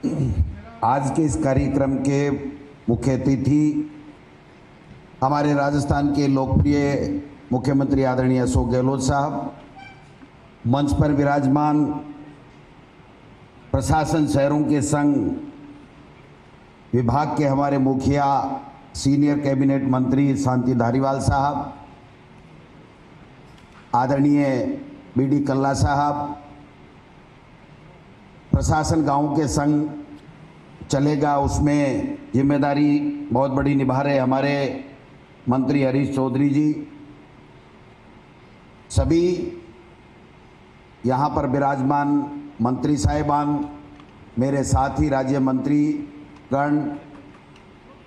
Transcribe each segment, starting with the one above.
आज के इस कार्यक्रम के मुख्य अतिथि हमारे राजस्थान के लोकप्रिय मुख्यमंत्री आदरणीय अशोक गहलोत साहब, मंच पर विराजमान प्रशासन शहरों के संघ विभाग के हमारे मुखिया सीनियर कैबिनेट मंत्री शांति धारीवाल साहब, आदरणीय बीडी कल्ला साहब, प्रशासन गांव के संघ चलेगा उसमें जिम्मेदारी बहुत बड़ी निभा रहे हमारे मंत्री हरीश चौधरी जी, सभी यहाँ पर विराजमान मंत्री साहिबान, मेरे साथी राज्य मंत्री गण,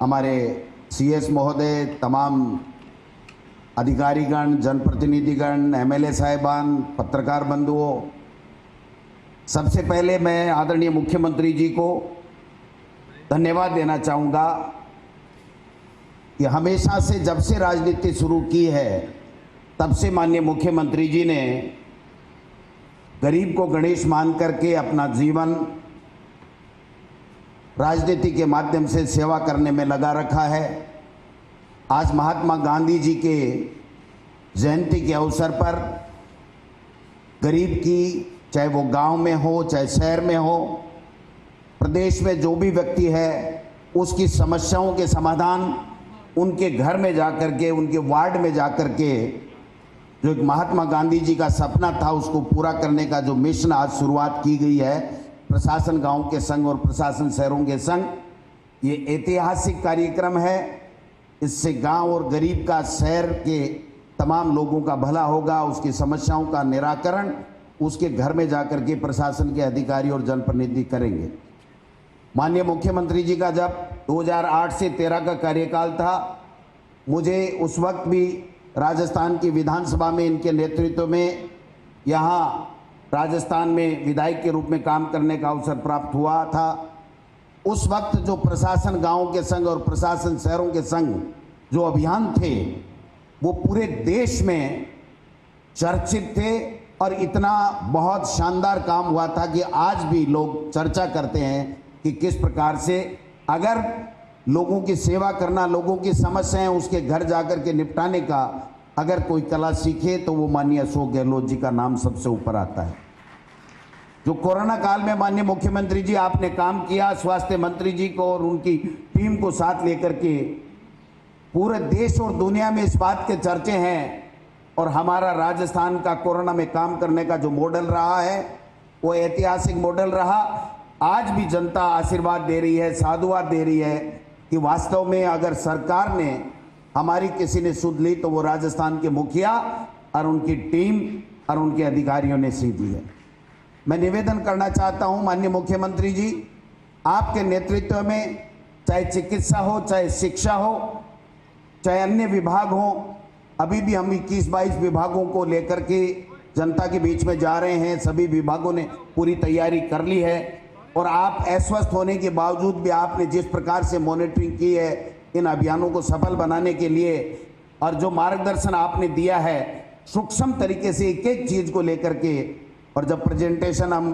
हमारे सीएस महोदय, तमाम अधिकारीगण, जनप्रतिनिधिगण, एमएलए साहिबान, पत्रकार बंधुओं, सबसे पहले मैं आदरणीय मुख्यमंत्री जी को धन्यवाद देना चाहूँगा कि हमेशा से जब से राजनीति शुरू की है तब से माननीय मुख्यमंत्री जी ने गरीब को गणेश मान करके अपना जीवन राजनीति के माध्यम से सेवा करने में लगा रखा है। आज महात्मा गांधी जी के जयंती के अवसर पर गरीब की, चाहे वो गांव में हो चाहे शहर में हो, प्रदेश में जो भी व्यक्ति है उसकी समस्याओं के समाधान उनके घर में जाकर के, उनके वार्ड में जाकर के, जो एक महात्मा गांधी जी का सपना था उसको पूरा करने का जो मिशन आज शुरुआत की गई है प्रशासन गांव के संघ और प्रशासन शहरों के संघ, ये ऐतिहासिक कार्यक्रम है। इससे गांव और गरीब का, शहर के तमाम लोगों का भला होगा, उसकी समस्याओं का निराकरण उसके घर में जाकर के प्रशासन के अधिकारी और जनप्रतिनिधि करेंगे। माननीय मुख्यमंत्री जी का जब 2008 से 13 का कार्यकाल था, मुझे उस वक्त भी राजस्थान की विधानसभा में इनके नेतृत्व में यहाँ राजस्थान में विधायक के रूप में काम करने का अवसर प्राप्त हुआ था। उस वक्त जो प्रशासन गांव के संघ और प्रशासन शहरों के संघ जो अभियान थे वो पूरे देश में चर्चित थे और इतना बहुत शानदार काम हुआ था कि आज भी लोग चर्चा करते हैं कि किस प्रकार से अगर लोगों की सेवा करना, लोगों की समस्याएं उसके घर जाकर के निपटाने का अगर कोई कला सीखे तो वो माननीय अशोक गहलोत जी का नाम सबसे ऊपर आता है। जो कोरोना काल में माननीय मुख्यमंत्री जी आपने काम किया, स्वास्थ्य मंत्री जी को और उनकी टीम को साथ लेकर के पूरे देश और दुनिया में इस बात के चर्चे हैं, और हमारा राजस्थान का कोरोना में काम करने का जो मॉडल रहा है वो ऐतिहासिक मॉडल रहा। आज भी जनता आशीर्वाद दे रही है, साधुवाद दे रही है कि वास्तव में अगर सरकार ने हमारी किसी ने सुध ली तो वो राजस्थान के मुखिया और उनकी टीम और उनके अधिकारियों ने सीधी है। मैं निवेदन करना चाहता हूं माननीय मुख्यमंत्री जी, आपके नेतृत्व में चाहे चिकित्सा हो, चाहे शिक्षा हो, चाहे अन्य विभाग हो, अभी भी हम 21-22 विभागों को लेकर के जनता के बीच में जा रहे हैं। सभी विभागों ने पूरी तैयारी कर ली है और आप अस्वस्थ होने के बावजूद भी आपने जिस प्रकार से मॉनिटरिंग की है इन अभियानों को सफल बनाने के लिए, और जो मार्गदर्शन आपने दिया है सूक्ष्म तरीके से एक एक चीज को लेकर के, और जब प्रेजेंटेशन हम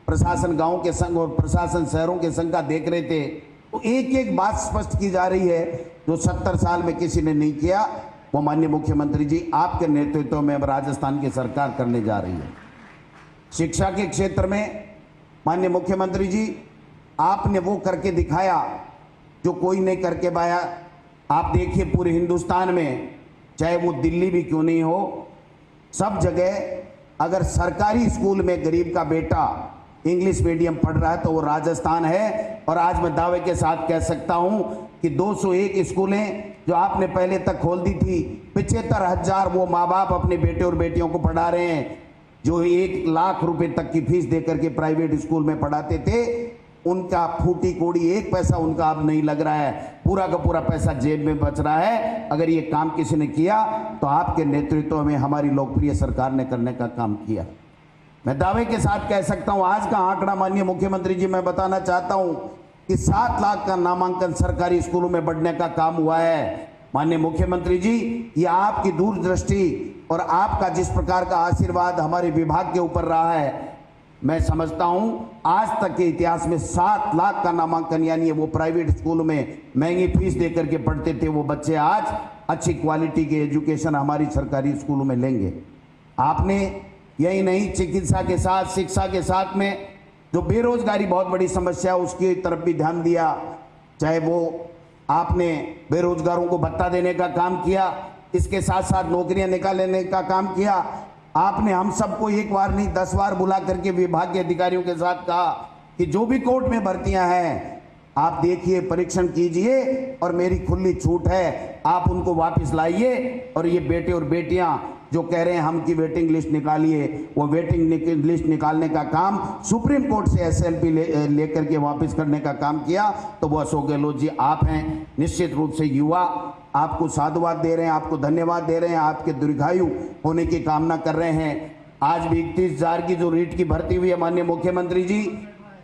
प्रशासन गांव के संघ और प्रशासन शहरों के संघ का देख रहे थे तो एक एक बात स्पष्ट की जा रही है जो 70 साल में किसी ने नहीं किया, वो माननीय मुख्यमंत्री जी आपके नेतृत्व में अब राजस्थान की सरकार करने जा रही है। शिक्षा के क्षेत्र में माननीय मुख्यमंत्री जी आपने वो करके दिखाया जो कोई नहीं करके पाया। आप देखिए पूरे हिंदुस्तान में, चाहे वो दिल्ली भी क्यों नहीं हो, सब जगह अगर सरकारी स्कूल में गरीब का बेटा इंग्लिश मीडियम पढ़ रहा है तो वो राजस्थान है। और आज मैं दावे के साथ कह सकता हूं कि 201 स्कूलें जो आपने पहले तक खोल दी थी, 75,000 वो माँ बाप अपने बेटे और बेटियों को पढ़ा रहे हैं जो 1 लाख रुपए तक की फीस देकर के प्राइवेट स्कूल में पढ़ाते थे। उनका फूटी कोड़ी एक पैसा उनका अब नहीं लग रहा है, पूरा का पूरा पैसा जेब में बच रहा है। अगर ये काम किसी ने किया तो आपके नेतृत्व में हमारी लोकप्रिय सरकार ने करने का काम किया। मैं दावे के साथ कह सकता हूं, आज का आंकड़ा माननीय मुख्यमंत्री जी मैं बताना चाहता हूं कि 7 लाख का नामांकन सरकारी स्कूलों में बढ़ने का काम हुआ है। माननीय मुख्यमंत्री जी, ये आपकी दूरदृष्टि और आपका जिस प्रकार का आशीर्वाद हमारे विभाग के ऊपर रहा है, मैं समझता हूं आज तक के इतिहास में 7 लाख का नामांकन, यानी वो प्राइवेट स्कूलों में महंगी फीस देकर के पढ़ते थे, वो बच्चे आज अच्छी क्वालिटी के एजुकेशन हमारी सरकारी स्कूलों में लेंगे। आपने यही नहीं, चिकित्सा के साथ, शिक्षा के साथ में जो बेरोजगारी बहुत बड़ी समस्या है उसकी तरफ भी ध्यान दिया। चाहे वो आपने बेरोजगारों को भत्ता देने का काम किया, इसके साथ साथ नौकरियां निकालने का काम किया। आपने हम सबको एक बार नहीं 10 बार बुला करके विभाग के अधिकारियों के साथ कहा कि जो भी कोर्ट में भर्तियां हैं आप देखिए, परीक्षण कीजिए और मेरी खुली छूट है, आप उनको वापस लाइए। और ये बेटे और बेटियां जो कह रहे हैं हम की वेटिंग लिस्ट निकालिए, वो वेटिंग लिस्ट निकालने का काम सुप्रीम कोर्ट से एसएलपी लेकर के वापस करने का काम किया, तो वो अशोक गहलोत जी आप हैं। निश्चित रूप से युवा आपको साधुवाद दे रहे हैं, आपको धन्यवाद दे रहे हैं, आपके दीर्घायु होने की कामना कर रहे हैं। आज भी 31,000 की जो रीट की भर्ती हुई है, माननीय मुख्यमंत्री जी,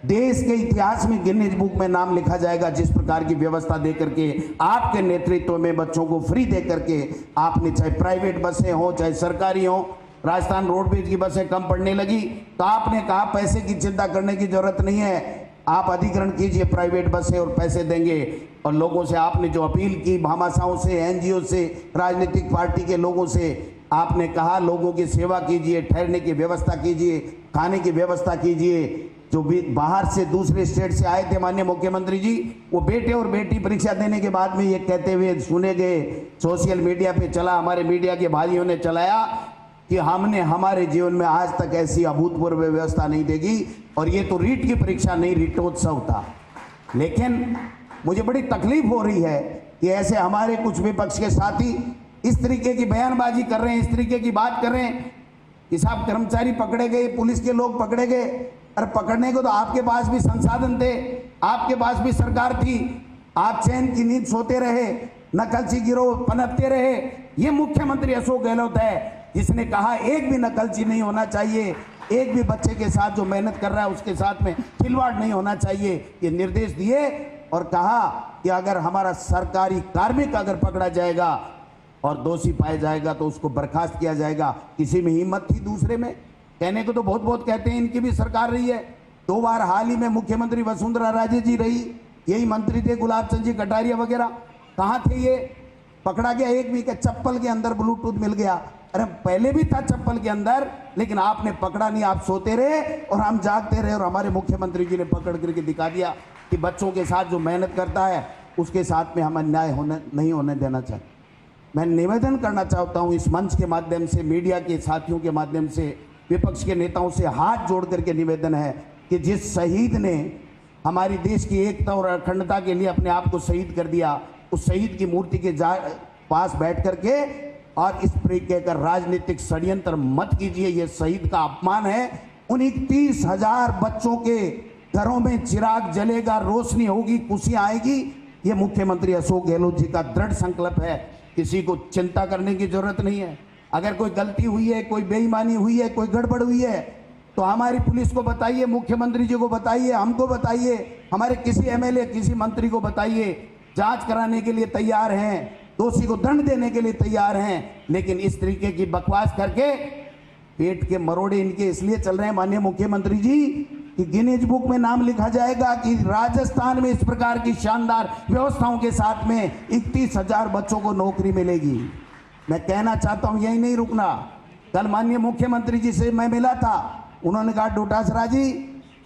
देश के इतिहास में गिनीज बुक में नाम लिखा जाएगा। जिस प्रकार की व्यवस्था दे करके आपके नेतृत्व में बच्चों को फ्री दे करके आपने, चाहे प्राइवेट बसें हो चाहे सरकारी हो, राजस्थान रोडवेज की बसें कम पड़ने लगी तो आपने कहा पैसे की चिंता करने की जरूरत नहीं है, आप अधिग्रहण कीजिए प्राइवेट बसें और पैसे देंगे। और लोगों से आपने जो अपील की, भामाशाहों से, एनजीओ से, राजनीतिक पार्टी के लोगों से आपने कहा लोगों की सेवा कीजिए, ठहरने की व्यवस्था कीजिए, खाने की व्यवस्था कीजिए। जो भी बाहर से दूसरे स्टेट से आए थे माननीय मुख्यमंत्री जी, वो बेटे और बेटी परीक्षा देने के बाद में ये कहते हुए सुने गए, सोशल मीडिया पे चला, हमारे मीडिया के भाइयों ने चलाया कि हमने हमारे जीवन में आज तक ऐसी अभूतपूर्व व्यवस्था नहीं देगी। और ये तो रीट की परीक्षा नहीं, रीटोत्सव था। लेकिन मुझे बड़ी तकलीफ हो रही है कि ऐसे हमारे कुछ विपक्ष के साथी इस तरीके की बयानबाजी कर रहे हैं, इस तरीके की बात कर रहे हैं कि साहब कर्मचारी पकड़े गए, पुलिस के लोग पकड़े गए। अरे पकड़ने को तो आपके पास भी संसाधन थे, आपके पास भी सरकार थी, आप चैन की नींद सोते रहे, नकलची गिरोह पनपते रहे। ये मुख्यमंत्री अशोक गहलोत है जिसने कहा एक भी नकलची नहीं होना चाहिए, एक भी बच्चे के साथ जो मेहनत कर रहा है उसके साथ में खिलवाड़ नहीं होना चाहिए। ये निर्देश दिए और कहा कि अगर हमारा सरकारी कार्मिक अगर पकड़ा जाएगा और दोषी पाया जाएगा तो उसको बर्खास्त किया जाएगा। किसी में हिम्मत थी दूसरे में? कहने को तो बहुत बहुत कहते हैं, इनकी भी सरकार रही है, 2 बार हाल ही में मुख्यमंत्री वसुंधरा राजे जी रही, यही मंत्री थे गुलाब चंद जी कटारिया वगैरह, कहाँ थे ये? पकड़ा गया एक भी, चप्पल के अंदर ब्लूटूथ मिल गया। अरे पहले भी था चप्पल के अंदर, लेकिन आपने पकड़ा नहीं, आप सोते रहे और हम जागते रहे। और हमारे मुख्यमंत्री जी ने पकड़ करके दिखा दिया कि बच्चों के साथ जो मेहनत करता है उसके साथ में हम अन्याय नहीं होने देना चाहिए। मैं निवेदन करना चाहता हूँ इस मंच के माध्यम से, मीडिया के साथियों के माध्यम से, विपक्ष के नेताओं से हाथ जोड़ करके निवेदन है कि जिस शहीद ने हमारी देश की एकता और अखंडता के लिए अपने आप को शहीद कर दिया, उस शहीद की मूर्ति के पास बैठ करके और इस तरीके का राजनीतिक षड्यंत्र मत कीजिए। ये शहीद का अपमान है। उन 31,000 बच्चों के घरों में चिराग जलेगा, रोशनी होगी, खुशियां आएगी। ये मुख्यमंत्री अशोक गहलोत जी का दृढ़ संकल्प है। किसी को चिंता करने की जरूरत नहीं है। अगर कोई गलती हुई है, कोई बेईमानी हुई है, कोई गड़बड़ हुई है तो हमारी पुलिस को बताइए, मुख्यमंत्री जी को बताइए, हमको बताइए, हमारे किसी एमएलए, किसी मंत्री को बताइए। जांच कराने के लिए तैयार हैं, दोषी को दंड देने के लिए तैयार हैं। लेकिन इस तरीके की बकवास करके पेट के मरोड़े इनके इसलिए चल रहे हैं माननीय मुख्यमंत्री जी कि गिनीज बुक में नाम लिखा जाएगा कि राजस्थान में इस प्रकार की शानदार व्यवस्थाओं के साथ में 31,000 बच्चों को नौकरी मिलेगी। मैं कहना चाहता हूं यही नहीं रुकना। कल माननीय मुख्यमंत्री जी से मैं मिला था, उन्होंने कहा डोटासरा जी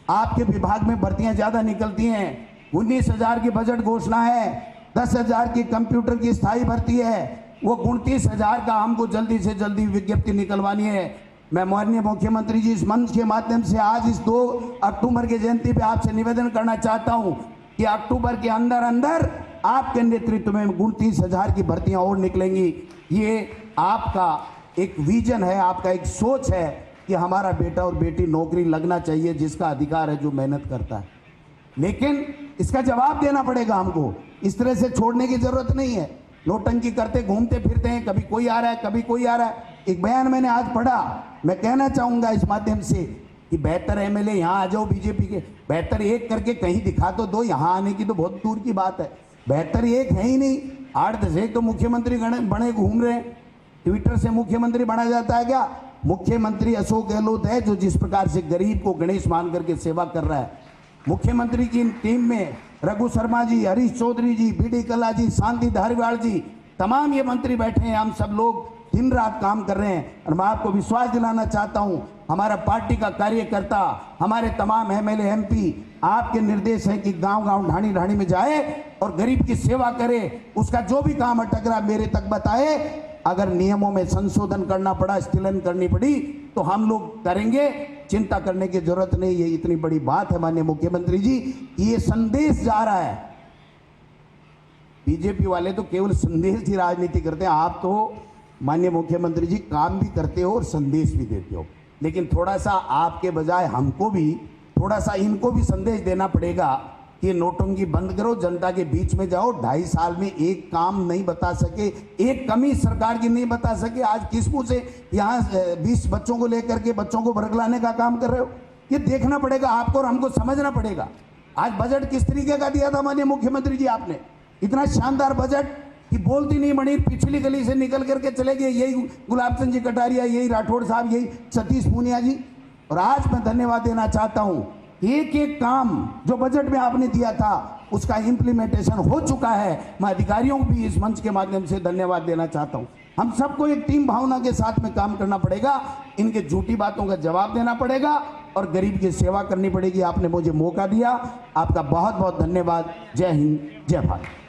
आपके विभाग में भर्तियां ज्यादा निकलती हैं, 19,000 की बजट घोषणा है, 10,000 की कंप्यूटर की स्थायी भर्ती है, वो 29,000 का हमको जल्दी से जल्दी विज्ञप्ति निकलवानी है। मैं माननीय मुख्यमंत्री जी इस मंच के माध्यम से आज इस 2 अक्टूबर की जयंती पे आपसे निवेदन करना चाहता हूं कि अक्टूबर के अंदर अंदर आपके नेतृत्व में 29,000 की भर्तियां और निकलेंगी। ये आपका एक विजन है, आपका एक सोच है कि हमारा बेटा और बेटी नौकरी लगना चाहिए, जिसका अधिकार है, जो मेहनत करता है। लेकिन इसका जवाब देना पड़ेगा हमको। इस तरह से छोड़ने की जरूरत नहीं है। नोटंकी करते घूमते फिरते हैं, कभी कोई आ रहा है, कभी कोई आ रहा है। एक बयान मैंने आज पढ़ा, मैं कहना चाहूंगा इस माध्यम से कि बेहतर एमएलए यहाँ आ जाओ बीजेपी के, बेहतर एक करके कहीं दिखा तो दो। यहाँ आने की तो बहुत दूर की बात है, बेहतर एक है ही नहीं। 8-10 तो मुख्यमंत्री बने घूम रहे हैं। ट्विटर से मुख्यमंत्री बना जाता है क्या? मुख्यमंत्री अशोक गहलोत है जो जिस प्रकार से गरीब को गणेश मान करके सेवा कर रहा है, मुख्यमंत्री की टीम में रघु शर्मा जी, हरीश चौधरी जी, बीडी कल्ला जी, शांति धारीवाल जी, तमाम ये मंत्री बैठे हैं। हम सब लोग दिन रात काम कर रहे हैं और मैं आपको विश्वास दिलाना चाहता हूं, हमारा पार्टी का कार्यकर्ता, हमारे तमाम एमएलए एमपी, आपके निर्देश है कि गांव गांव ढाणी ढाणी में जाए और गरीब की सेवा करे। उसका जो भी काम अटक रहा मेरे तक बताए। अगर नियमों में संशोधन करना पड़ा, स्थिलन करनी पड़ी तो हम लोग करेंगे, चिंता करने की जरूरत नहीं। ये इतनी बड़ी बात है माननीय मुख्यमंत्री जी, ये संदेश जा रहा है। बीजेपी वाले तो केवल संदेश की राजनीति करते हैं, आप तो माननीय मुख्यमंत्री जी काम भी करते हो और संदेश भी देते हो, लेकिन थोड़ा सा आपके बजाय हमको भी, थोड़ा सा इनको भी संदेश देना पड़ेगा कि नोटंकी बंद करो, जनता के बीच में जाओ। 2.5 साल में एक काम नहीं बता सके, एक कमी सरकार की नहीं बता सके। आज किस मुंह से यहाँ 20 बच्चों को लेकर के बच्चों को भड़कलाने का काम कर रहे हो? ये देखना पड़ेगा आपको और हमको समझना पड़ेगा। आज बजट किस तरीके का दिया था माननीय मुख्यमंत्री जी आपने, इतना शानदार बजट कि बोलती नहीं बनी, पिछली गली से निकल करके चले गए। यही गुलाब चंद जी कटारिया, यही राठौड़ साहब, यही सतीश पूनिया जी। और आज मैं धन्यवाद देना चाहता हूं, एक एक काम जो बजट में आपने दिया था उसका इम्प्लीमेंटेशन हो चुका है। मैं अधिकारियों को भी इस मंच के माध्यम से धन्यवाद देना चाहता हूं। हम सबको एक टीम भावना के साथ में काम करना पड़ेगा, इनके झूठी बातों का जवाब देना पड़ेगा और गरीब की सेवा करनी पड़ेगी। आपने मुझे मौका दिया, आपका बहुत बहुत धन्यवाद। जय हिंद, जय भारत।